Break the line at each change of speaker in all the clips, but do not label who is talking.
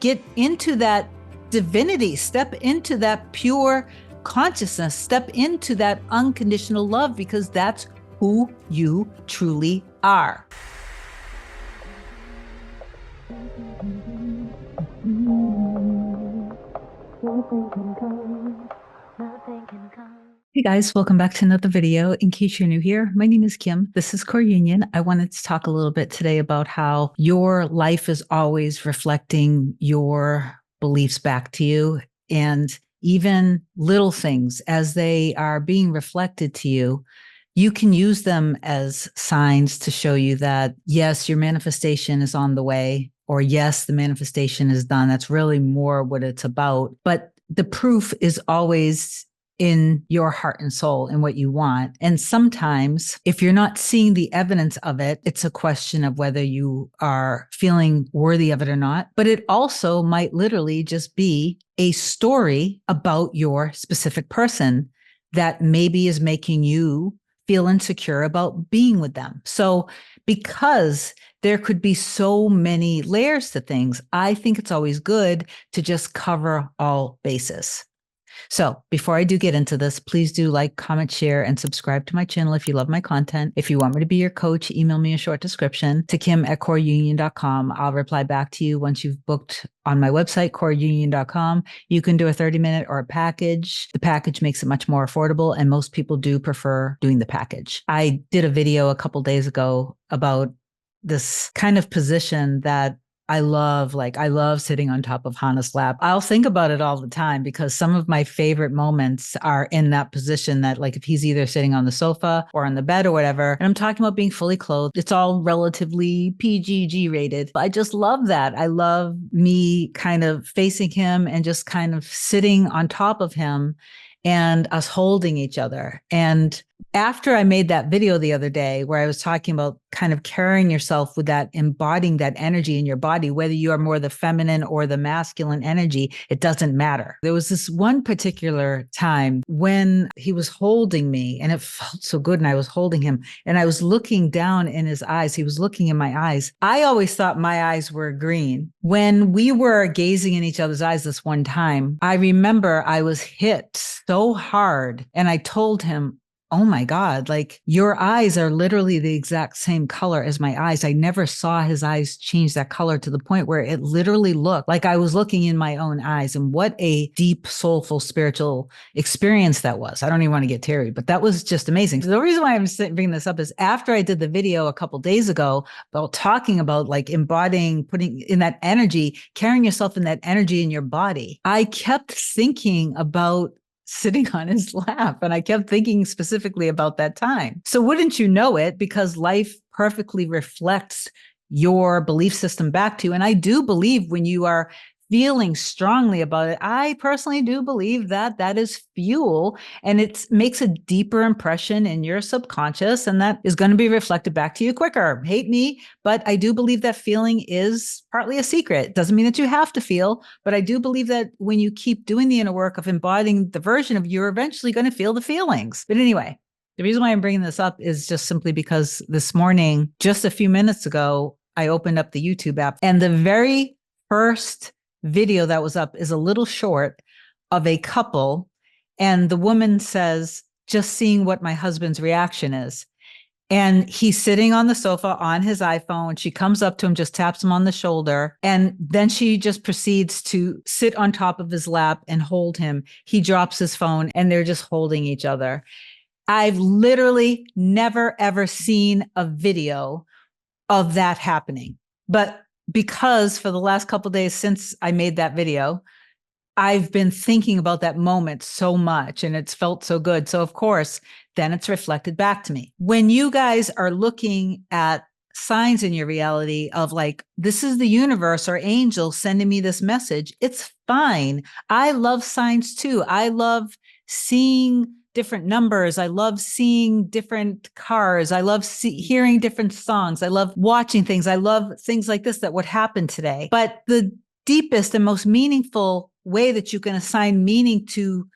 Get into that divinity, step into that pure consciousness, step into that unconditional love, because that's who you truly are. Hey guys, welcome back to another video. In case you're new here, my name is Kim. This is Core Union. I wanted to talk a little bit today about how your life is always reflecting your beliefs back to you, and even little things as they are being reflected to you, you can use them as signs to show you that, yes, your manifestation is on the way, or yes, the manifestation is done. That's really more what it's about. But the proof is always in your heart and soul and what you want. And sometimes if you're not seeing the evidence of it, it's a question of whether you are feeling worthy of it or not. But it also might literally just be a story about your specific person that maybe is making you feel insecure about being with them. So because there could be so many layers to things, I think it's always good to just cover all bases. So before I do get into this, please do like, comment, share, and subscribe to my channel if you love my content. If you want me to be your coach, email me a short description to kim@coreunion.com. I'll reply back to you once you've booked on my website, coreunion.com. You can do a 30-minute or a package. The package makes it much more affordable, and most people do prefer doing the package. I did a video a couple days ago about this kind of position that I love. Like, I love sitting on top of Hannah's lap. I'll think about it all the time because some of my favorite moments are in that position, that like if he's either sitting on the sofa or on the bed or whatever, and I'm talking about being fully clothed, it's all relatively PG rated. I just love that. I love me kind of facing him and just kind of sitting on top of him and us holding each other. And after I made that video the other day where I was talking about kind of carrying yourself with that, embodying that energy in your body, whether you are more the feminine or the masculine energy, it doesn't matter. There was this one particular time when he was holding me and it felt so good, and I was holding him and I was looking down in his eyes. He was looking in my eyes. I always thought my eyes were green. When we were gazing in each other's eyes this one time, I remember I was hit so hard and I told him, oh my God, like your eyes are literally the exact same color as my eyes. I never saw his eyes change that color to the point where it literally looked like I was looking in my own eyes. And what a deep, soulful, spiritual experience that was. I don't even want to get teary, but that was just amazing. So the reason why I'm bringing this up is after I did the video a couple days ago about talking about like embodying, putting in that energy, carrying yourself in that energy in your body, I kept thinking about sitting on his lap. And I kept thinking specifically about that time. So wouldn't you know it, because life perfectly reflects your belief system back to you. And I do believe when you are feeling strongly about it, I personally do believe that that is fuel, and it makes a deeper impression in your subconscious, and that is going to be reflected back to you quicker. Hate me, but I do believe that feeling is partly a secret. It doesn't mean that you have to feel, but I do believe that when you keep doing the inner work of embodying the version of you, you're eventually going to feel the feelings. But anyway, the reason why I'm bringing this up is just simply because this morning, just a few minutes ago, I opened up the YouTube app, and the very first video that was up is a little short of a couple. And the woman says, just seeing what my husband's reaction is. And he's sitting on the sofa on his iPhone. She comes up to him, just taps him on the shoulder. And then she just proceeds to sit on top of his lap and hold him. He drops his phone and they're just holding each other. I've literally never, ever seen a video of that happening. But because for the last couple of days since I made that video, I've been thinking about that moment so much and it's felt so good. So of course, then it's reflected back to me. When you guys are looking at signs in your reality of like, this is the universe or angels sending me this message, it's fine. I love signs too. I love seeing different numbers. I love seeing different cars. I love hearing different songs. I love watching things. I love things like this, that would happen today. But the deepest and most meaningful way that you can assign meaning to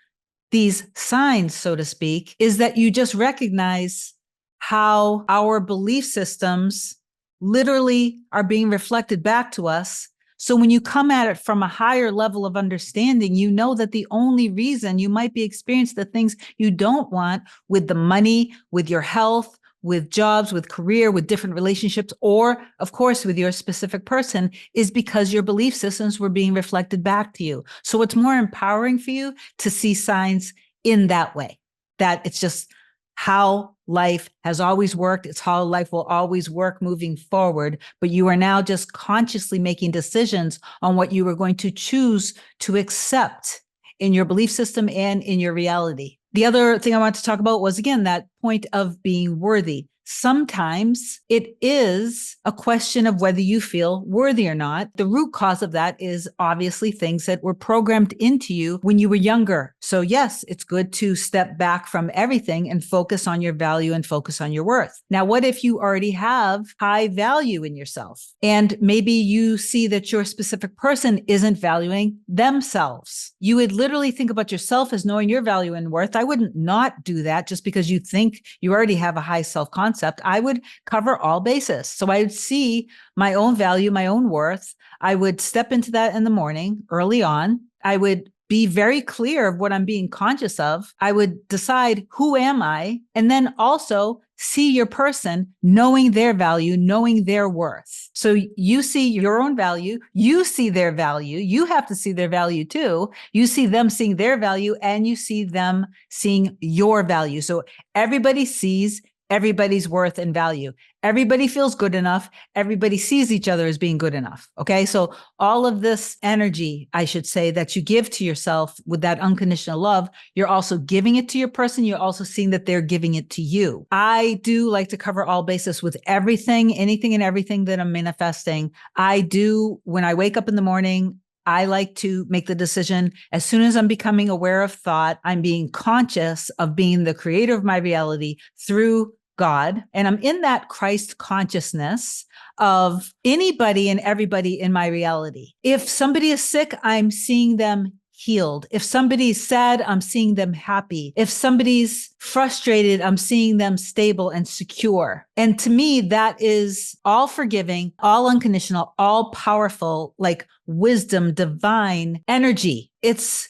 these signs, so to speak, is that you just recognize how our belief systems literally are being reflected back to us So when you come at it from a higher level of understanding, you know that the only reason you might be experiencing the things you don't want with the money, with your health, with jobs, with career, with different relationships, or of course, with your specific person, is because your belief systems were being reflected back to you. So it's more empowering for you to see signs in that way, that it's just how life has always worked. It's how life will always work moving forward. But you are now just consciously making decisions on what you are going to choose to accept in your belief system and in your reality. The other thing I want to talk about was, again, that point of being worthy. Sometimes it is a question of whether you feel worthy or not. The root cause of that is obviously things that were programmed into you when you were younger. So yes, it's good to step back from everything and focus on your value and focus on your worth. Now, what if you already have high value in yourself and maybe you see that your specific person isn't valuing themselves? You would literally think about yourself as knowing your value and worth. I wouldn't not do that just because you think you already have a high self-concept. I would cover all bases. So I would see my own value, my own worth. I would step into that in the morning early on. I would be very clear of what I'm being conscious of. I would decide, who am I? And then also see your person, knowing their value, knowing their worth. So you see your own value, you see their value, you have to see their value too. You see them seeing their value and you see them seeing your value. So everybody sees everybody's worth and value. Everybody feels good enough. Everybody sees each other as being good enough. Okay. So all of this energy, I should say, that you give to yourself with that unconditional love, you're also giving it to your person. You're also seeing that they're giving it to you. I do like to cover all bases with everything, anything and everything that I'm manifesting. I do, when I wake up in the morning, I like to make the decision as soon as I'm becoming aware of thought, I'm being conscious of being the creator of my reality through God. And I'm in that Christ consciousness of anybody and everybody in my reality. If somebody is sick, I'm seeing them healed. If somebody's sad, I'm seeing them happy. If somebody's frustrated, I'm seeing them stable and secure. And to me, that is all forgiving, all unconditional, all powerful, like wisdom, divine energy. It's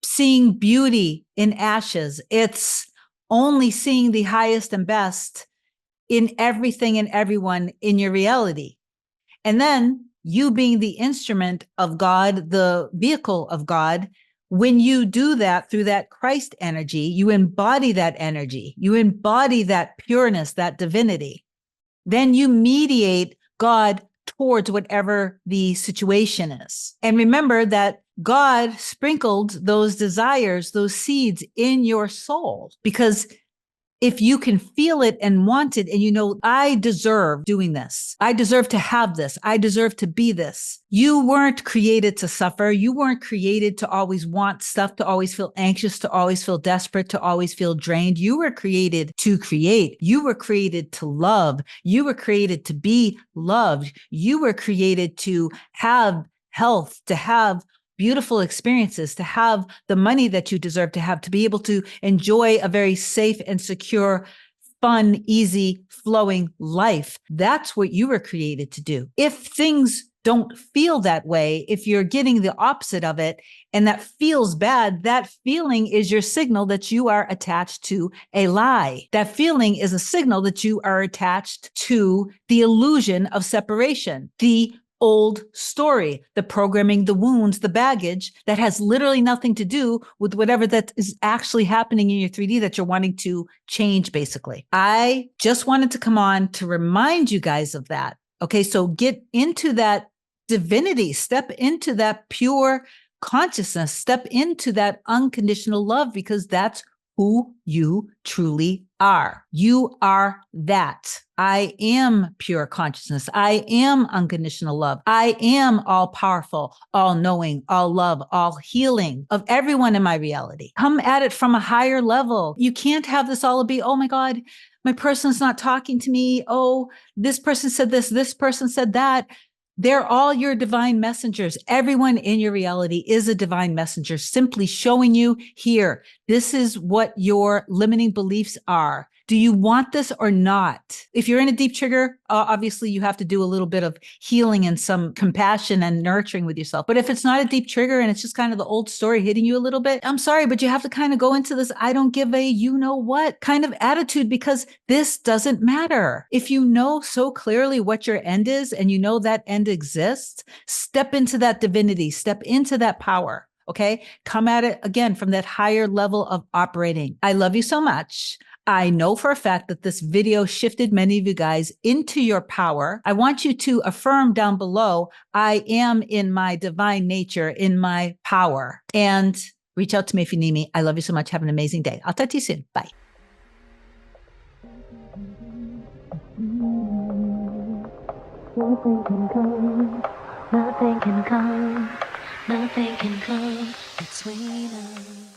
seeing beauty in ashes. It's only seeing the highest and best in everything and everyone in your reality. And then you being the instrument of God, the vehicle of God, when you do that through that Christ energy, you embody that energy, you embody that pureness, that divinity. Then you mediate God towards whatever the situation is. And remember that God sprinkled those desires, those seeds in your soul, because if you can feel it and want it, and you know, I deserve doing this. I deserve to have this. I deserve to be this. You weren't created to suffer. You weren't created to always want stuff, to always feel anxious, to always feel desperate, to always feel drained. You were created to create. You were created to love. You were created to be loved. You were created to have health, to have beautiful experiences, to have the money that you deserve to have, to be able to enjoy a very safe and secure, fun, easy, flowing life. That's what you were created to do. If things don't feel that way, if you're getting the opposite of it and that feels bad, that feeling is your signal that you are attached to a lie. That feeling is a signal that you are attached to the illusion of separation, the old story, the programming, the wounds, the baggage that has literally nothing to do with whatever that is actually happening in your 3D that you're wanting to change, basically. I just wanted to come on to remind you guys of that. Okay, so get into that divinity, step into that pure consciousness, step into that unconditional love, because that's who you truly are. You are that. I am pure consciousness. I am unconditional love. I am all powerful, all knowing, all love, all healing of everyone in my reality. Come at it from a higher level. You can't have this all be, oh my God, my person's not talking to me. Oh, this person said this person said that. They're all your divine messengers. Everyone in your reality is a divine messenger, simply showing you here, this is what your limiting beliefs are. Do you want this or not? If you're in a deep trigger, obviously you have to do a little bit of healing and some compassion and nurturing with yourself. But if it's not a deep trigger and it's just kind of the old story hitting you a little bit, I'm sorry, but you have to kind of go into this I don't give a you know what kind of attitude, because this doesn't matter. If you know so clearly what your end is and you know that end exists, step into that divinity, step into that power. Okay. Come at it again from that higher level of operating. I love you so much. I know for a fact that this video shifted many of you guys into your power. I want you to affirm down below, I am in my divine nature, in my power. And reach out to me if you need me. I love you so much. Have an amazing day. I'll talk to you soon. Bye.
Nothing can come, nothing can come, nothing can come between us.